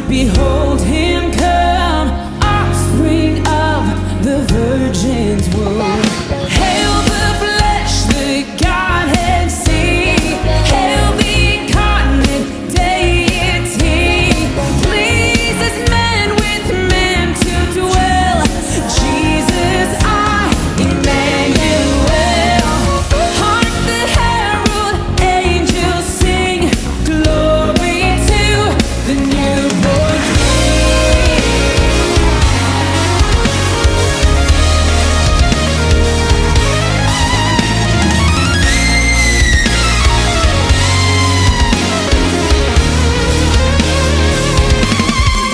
Behold him come, offspring of the virgin's womb. Hail the flesh, the Godhead see. Hail the incarnate deity. Pleases men with men to dwell. Jesus, I, Emmanuel. Hark the herald angels sing. Glory to the newborn King.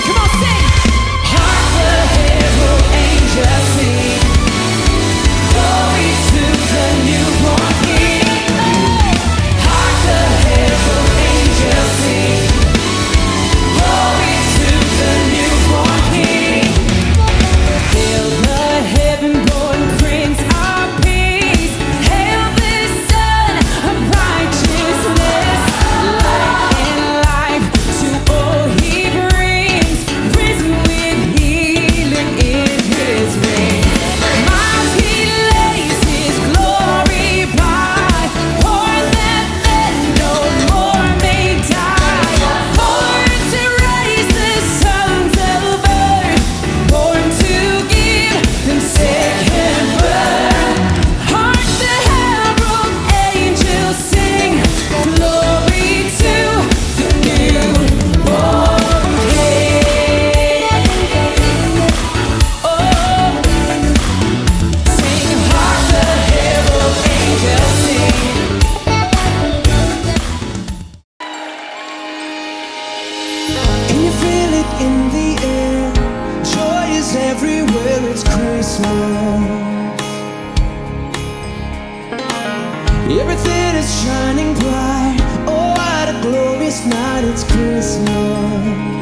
Come on, sing. Hark the herald angels sing. Glory to the newborn King. Hark the herald angels sing. Glory to the newborn King. Hail the heaven-born Prince of Peace. Hail the Son of Righteousness. Light and life to all he brings. Risen with healing in his wings. Miles he lays his glory by. Born that then no more may die. Born to raise the sons of earth. Born to give them second birth. Hark the herald angels sing. Glory to the newborn King. Oh, sing, hark the herald angels sing. Can you feel it in the air? Joy is everywhere, it's Christmas. Everything is shining bright. Oh, what a glorious night, it's Christmas.